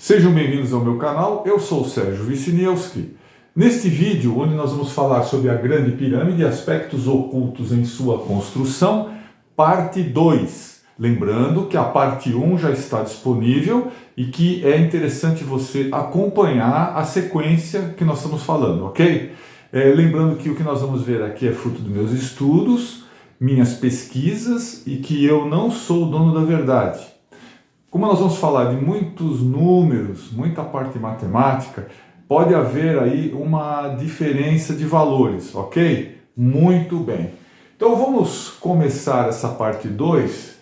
Sejam bem-vindos ao meu canal, eu sou o Sérgio Wisniewski. Neste vídeo, onde nós vamos falar sobre a Grande Pirâmide e aspectos ocultos em sua construção, parte 2. Lembrando que a parte 1 já está disponível e que é interessante você acompanhar a sequência que nós estamos falando, ok? Lembrando que o que nós vamos ver aqui é fruto dos meus estudos, minhas pesquisas e que eu não sou o dono da verdade. Como nós vamos falar de muitos números, muita parte matemática, pode haver aí uma diferença de valores, ok? Muito bem. Então vamos começar essa parte 2,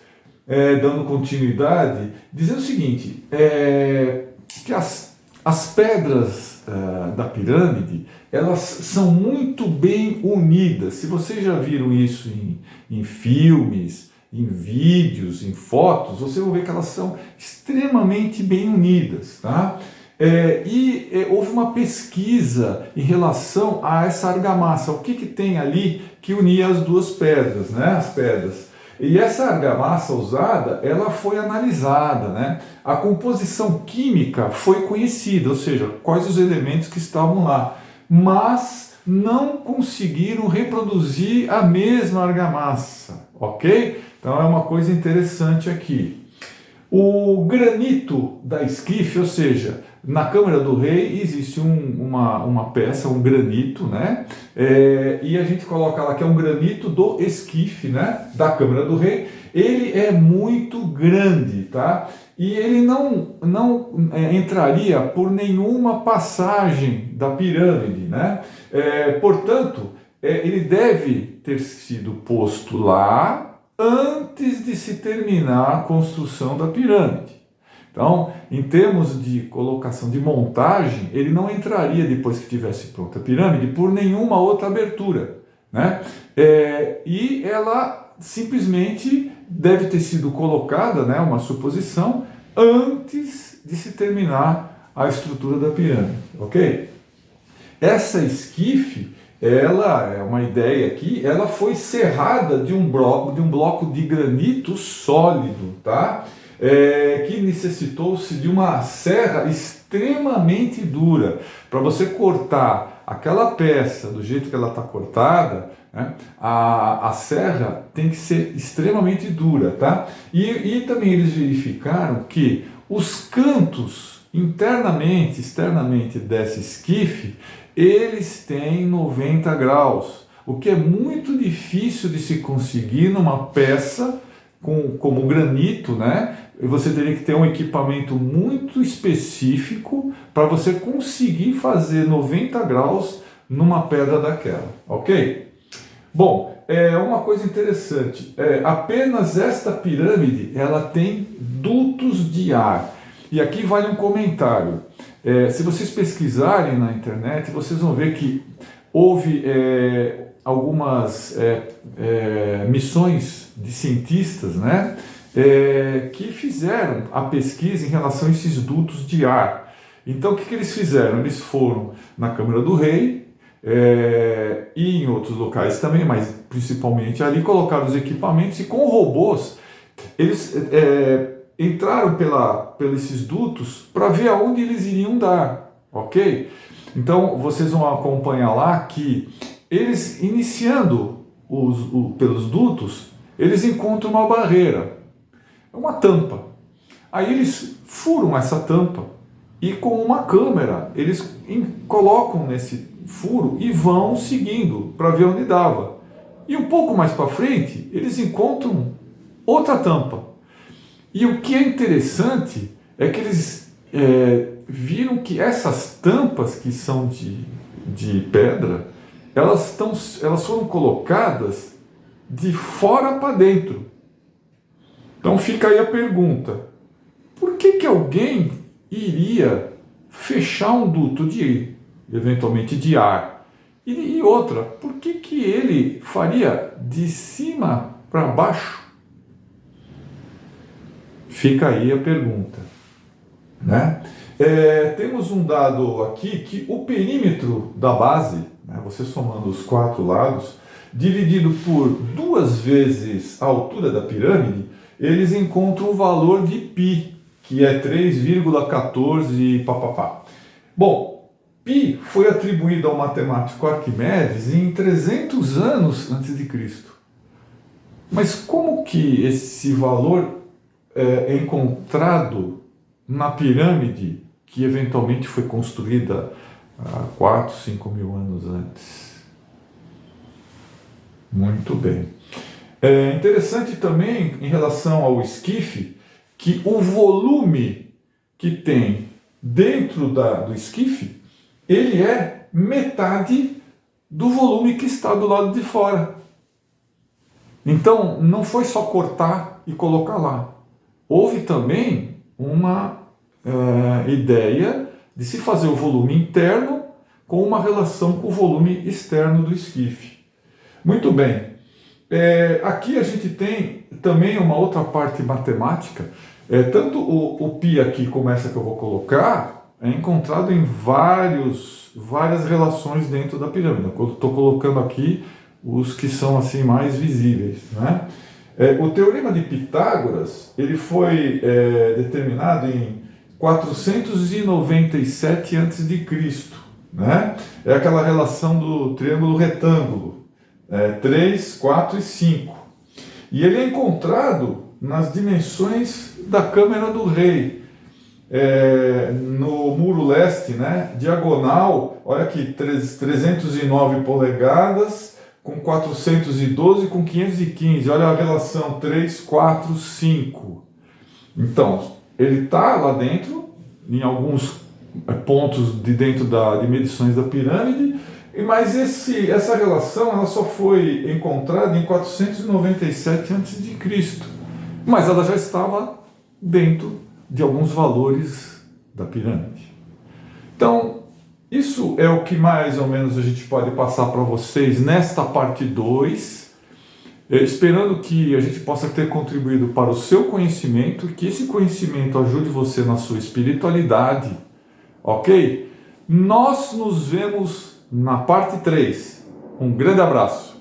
dando continuidade, dizendo o seguinte, que as pedras da pirâmide, elas são muito bem unidas. Se vocês já viram isso em filmes, em vídeos, em fotos, vocês vão ver que elas são extremamente bem unidas, tá? Houve uma pesquisa em relação a essa argamassa, o que tem ali que unia as duas pedras, né? As pedras. E essa argamassa usada, ela foi analisada, né? A composição química foi conhecida, ou seja, quais os elementos que estavam lá, mas não conseguiram reproduzir a mesma argamassa, ok? Então é uma coisa interessante aqui. O granito da esquife, ou seja, na Câmara do Rei existe uma peça, um granito, né? E a gente coloca lá que é um granito do esquife, né? Da Câmara do Rei. Ele é muito grande, tá? E ele não entraria por nenhuma passagem da pirâmide, né? Portanto, ele deve ter sido posto lá antes de se terminar a construção da pirâmide. Então, em termos de colocação de montagem, ele não entraria depois que tivesse pronta a pirâmide por nenhuma outra abertura, né? E ela simplesmente deve ter sido colocada, né, uma suposição, antes de se terminar a estrutura da pirâmide, ok? Essa esquife, ela é uma ideia aqui, ela foi serrada de um bloco de granito sólido, tá? Que necessitou-se de uma serra extremamente dura. Para você cortar aquela peça do jeito que ela está cortada, né, a serra tem que ser extremamente dura, tá? E também eles verificaram que os cantos internamente, externamente dessa esquife, eles têm 90 graus, o que é muito difícil de se conseguir numa peça como granito, né? Você teria que ter um equipamento muito específico para você conseguir fazer 90 graus numa pedra daquela, ok? Bom, uma coisa interessante, apenas esta pirâmide, ela tem dutos de ar. E aqui vale um comentário. Se vocês pesquisarem na internet, vocês vão ver que houve algumas missões de cientistas, né, que fizeram a pesquisa em relação a esses dutos de ar. Então, o que eles fizeram? Eles foram na Câmara do Rei e em outros locais também, mas principalmente ali, colocaram os equipamentos e com robôs, eles entraram pelos dutos para ver aonde eles iriam dar, ok? Então vocês vão acompanhar lá que eles, iniciando pelos dutos, eles encontram uma barreira, uma tampa. Aí eles furam essa tampa e com uma câmera eles colocam nesse furo e vão seguindo para ver onde dava. E um pouco mais para frente eles encontram outra tampa. E o que é interessante é que eles viram que essas tampas que são de pedra, elas foram colocadas de fora para dentro. Então fica aí a pergunta, por que alguém iria fechar um duto eventualmente de ar? E outra, por que ele faria de cima para baixo? Fica aí a pergunta, né? Temos um dado aqui que o perímetro da base, né, você somando os 4 lados, dividido por 2 vezes a altura da pirâmide, eles encontram o valor de π. que é 3,14 papapá. Bom, π foi atribuído ao matemático Arquimedes em 300 anos antes de Cristo. Mas como que esse valor é encontrado na pirâmide que eventualmente foi construída há 4, 5 mil anos antes? Muito bem. É interessante também, em relação ao esquife, que o volume que tem dentro do esquife, ele é metade do volume que está do lado de fora. Então, não foi só cortar e colocar lá. Houve também uma ideia de se fazer o volume interno com uma relação com o volume externo do esquife. Muito bem. Aqui a gente tem também uma outra parte matemática. Tanto o π aqui como essa que eu vou colocar é encontrado em várias relações dentro da pirâmide. Eu estou colocando aqui os que são assim mais visíveis, né? O teorema de Pitágoras ele foi determinado em 497 a.C., né? É aquela relação do triângulo retângulo, 3, 4 e 5. E ele é encontrado nas dimensões da Câmara do Rei, no muro leste, né? Diagonal, olha aqui, 309 polegadas, com 412 com 515, olha a relação 3, 4, 5. Então, ele está lá dentro, em alguns pontos de dentro de medições da pirâmide, mas essa relação ela só foi encontrada em 497 a.C., mas ela já estava dentro de alguns valores da pirâmide. Então, isso é o que mais ou menos a gente pode passar para vocês nesta parte 2, esperando que a gente possa ter contribuído para o seu conhecimento, que esse conhecimento ajude você na sua espiritualidade, ok? Nós nos vemos na parte 3. Um grande abraço.